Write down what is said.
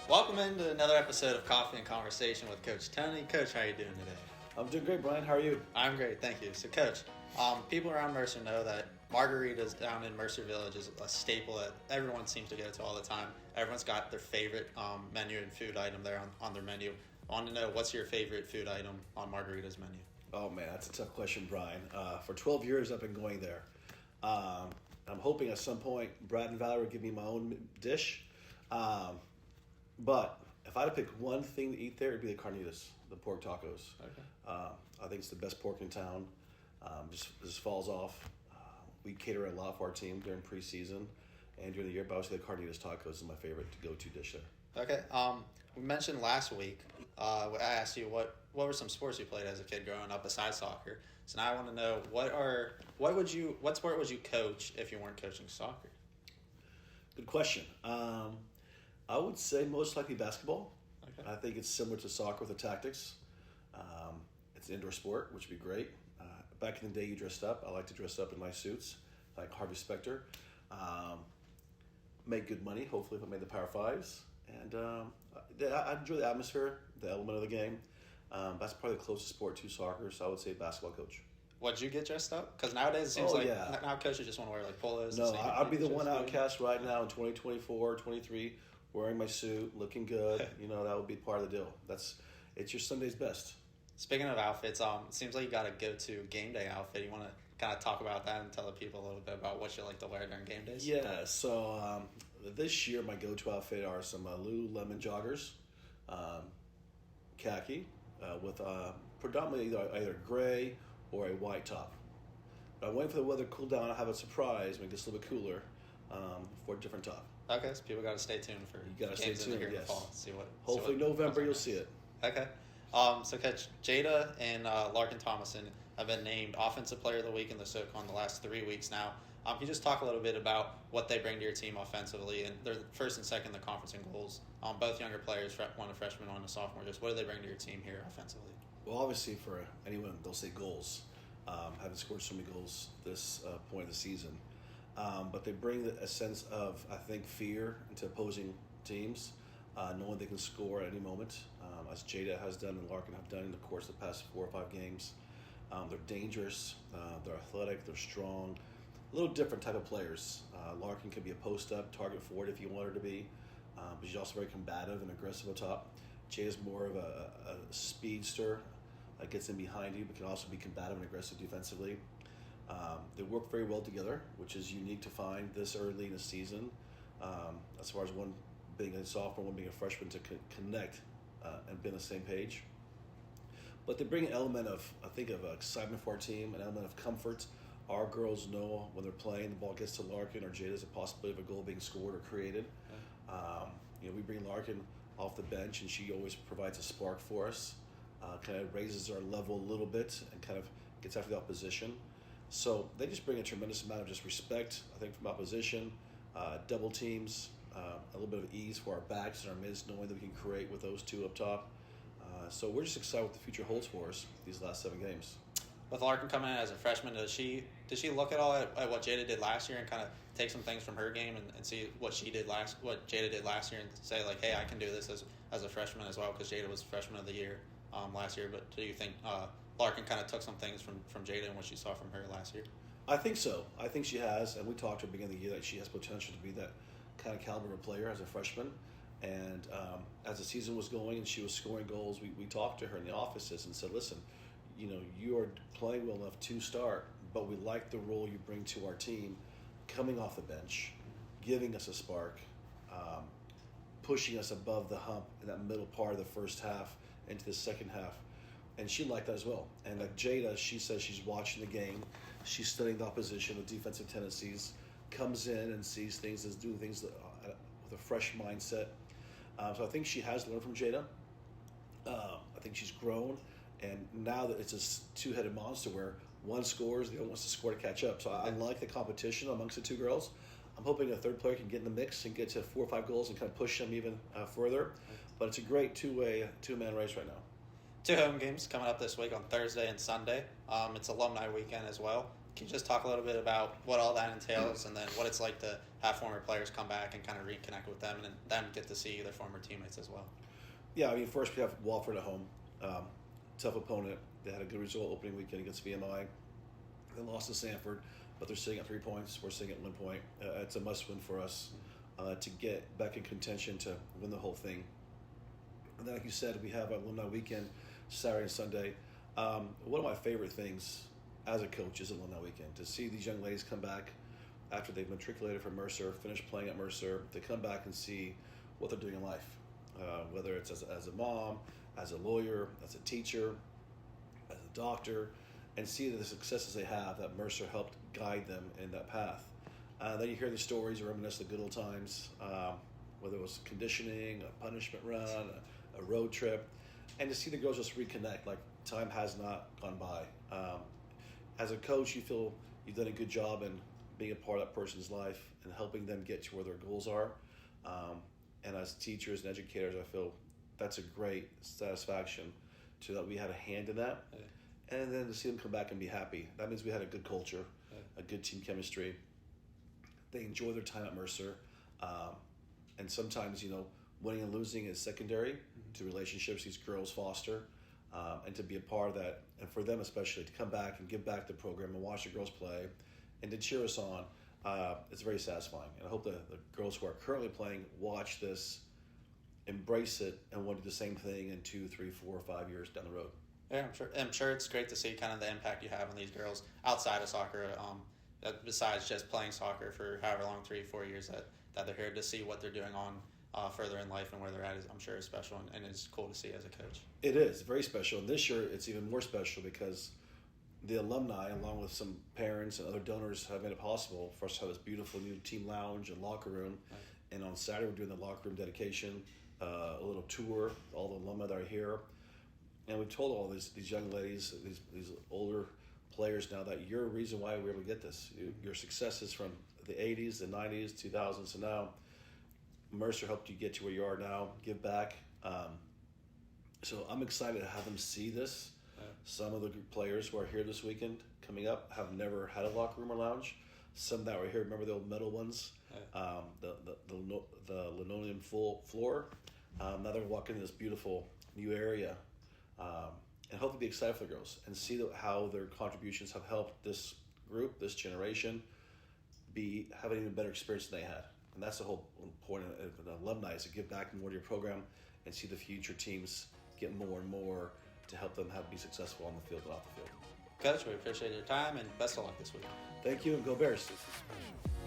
Welcome into another episode of Coffee and Conversation with Coach Tony. Coach, how are you doing today? I'm doing great, Brian. How are you? I'm great, thank you. So, Coach, people around Mercer know that Margarita's down in Mercer Village is a staple that everyone seems to go to all the time. Everyone's got their favorite menu and food item there on their menu. I want to know, what's your favorite food item on Margarita's menu? Oh, man, that's a tough question, Brian. For 12 years, I've been going there. I'm hoping at some point Brad and Valerie will give me my own dish. But if I had to pick one thing to eat there, it'd be the carnitas, the pork tacos. Okay. I think it's the best pork in town. Just falls off. We cater a lot for our team during preseason and during the year, but I would say the carnitas tacos is my favorite go-to dish there. Okay. We mentioned last week, I asked you what were some sports you played as a kid growing up besides soccer. So now I want to know, what sport would you coach if you weren't coaching soccer? Good question. I would say most likely basketball. Okay. I think it's similar to soccer with the tactics. It's an indoor sport, which would be great. Back in the day, you dressed up. I like to dress up in nice suits, like Harvey Specter. Make good money, hopefully, if I made the Power Fives. And I enjoy the atmosphere, the element of the game. That's probably the closest sport to soccer, so I would say basketball coach. Would you get dressed up? Because nowadays it seems now coaches just want to wear like polos. No, I'd be the one outcast right now in 2024, 23, wearing my suit, looking good. That would be part of the deal. It's your Sunday's best. Speaking of outfits, it seems like you got a go-to game day outfit. You want to kind of talk about that and tell the people a little bit about what you like to wear during game days? Yeah, so this year my go-to outfit are some Lululemon joggers, khaki, with predominantly either gray or a white top. But I'm waiting for the weather to cool down. I'll have a surprise when it gets a little bit cooler for a different top. Okay, so people got to stay tuned for games in the fall. Hopefully November you'll see it. Okay. So Coach Jada and Larkin Thomason have been named Offensive Player of the Week in the SoCon the last 3 weeks now. Can you just talk a little bit about what they bring to your team offensively? And they're first and second in the conference in goals. Both younger players, one a freshman, one a sophomore. Just what do they bring to your team here offensively? Well, obviously for anyone, they'll say goals. Haven't scored so many goals this point of the season. But they bring a sense of, I think, fear into opposing teams, knowing they can score at any moment, as Jada has done and Larkin have done in the course of the past 4 or 5 games. They're dangerous, they're athletic, they're strong, a little different type of players. Larkin could be a post-up, target forward if you want her to be, but she's also very combative and aggressive up top. Jada's more of a speedster that gets in behind you, but can also be combative and aggressive defensively. They work very well together, which is unique to find this early in the season, as far as one being a sophomore, one being a freshman, to connect and be on the same page. But they bring an element of, I think, of excitement for our team, an element of comfort. Our girls know when they're playing, the ball gets to Larkin or Jada, there's a possibility of a goal being scored or created. We bring Larkin off the bench, and she always provides a spark for us, kind of raises our level a little bit and kind of gets after the opposition. So they just bring a tremendous amount of just respect, I think, from opposition, double teams, a little bit of ease for our backs and our mids, knowing that we can create with those two up top. So we're just excited what the future holds for us these last 7 games. With Larkin coming in as a freshman, does she look at all at what Jada did last year and kind of take some things from her game and see what Jada did last year and say, like, hey, I can do this as a freshman as well, because Jada was freshman of the year last year. But do you think Larkin kind of took some things from Jada and what she saw from her last year? I think so. I think she has, and we talked to her at the beginning of the year that she has potential to be that kind of caliber of player as a freshman. And as the season was going and she was scoring goals, we talked to her in the offices and said, listen, you are playing well enough to start, but we like the role you bring to our team, coming off the bench, giving us a spark, pushing us above the hump in that middle part of the first half into the second half. And she liked that as well. And like Jada, she says she's watching the game, she's studying the opposition, the defensive tendencies, comes in and sees things, do things with a fresh mindset. So I think she has learned from Jada. I think she's grown, and now that it's a two-headed monster where one scores, the other wants to score to catch up. So I like the competition amongst the two girls. I'm hoping a third player can get in the mix and get to 4 or 5 goals and kind of push them even further. But it's a great two-man race right now. 2 home games coming up this week on Thursday and Sunday. It's Alumni Weekend as well. Can you just talk a little bit about what all that entails, and then what it's like to have former players come back and kind of reconnect with them, and then get to see their former teammates as well? Yeah, I mean, first we have Walford at home. Tough opponent. They had a good result opening weekend against VMI. They lost to Sanford, but they're sitting at 3 points. We're sitting at 1 point. It's a must-win for us to get back in contention to win the whole thing. And then, like you said, we have Alumni Weekend Saturday and Sunday. One of my favorite things as a coach is Alumni Weekend, to see these young ladies come back after they've matriculated from Mercer, finished playing at Mercer, to come back and see what they're doing in life, whether it's as a mom, as a lawyer, as a teacher, as a doctor, and see the successes they have that Mercer helped guide them in that path. Then you hear the stories, reminisce the good old times, whether it was conditioning, a punishment run, a road trip, and to see the girls just reconnect like time has not gone by. As a coach, you feel you've done a good job in being a part of that person's life and helping them get to where their goals are. And as teachers and educators, I feel that's a great satisfaction to that we had a hand in that. Yeah. And then to see them come back and be happy. That means we had a good culture, a good team chemistry. They enjoy their time at Mercer. And sometimes, winning and losing is secondary to relationships these girls foster. And to be a part of that, and for them especially, to come back and give back the program and watch the girls play and to cheer us on, it's very satisfying. And I hope the girls who are currently playing watch this, embrace it, and want to do the same thing in 2, 3, 4, 5 years down the road. Yeah, I'm sure it's great to see kind of the impact you have on these girls outside of soccer, besides just playing soccer for however long, 3, 4 years that they're here, to see what they're doing on further in life and where they're at. I'm sure is special, and it's cool to see as a coach. It is very special, and this year it's even more special because the alumni, along with some parents and other donors, have made it possible for us to have this beautiful new team lounge and locker room. Right. And on Saturday we're doing the locker room dedication, a little tour, all the alumni that are here. And we've told all these young ladies, these older players now, that you're a reason why we were able to get this. Your successes from the 80s, the 90s, 2000s, and now Mercer helped you get to where you are now, give back. So I'm excited to have them see this. Yeah. Some of the players who are here this weekend coming up have never had a locker room or lounge. Some that were here, remember the old metal ones? Yeah. The linoleum floor. Now they're walking in this beautiful new area. And hopefully be excited for the girls and see how their contributions have helped this group, this generation, have an even better experience than they had. And that's the whole point of an alumni, is to give back more to your program and see the future teams get more and more to help them be successful on the field and off the field. Coach, we appreciate your time and best of luck this week. Thank you, and go Bears. This is special.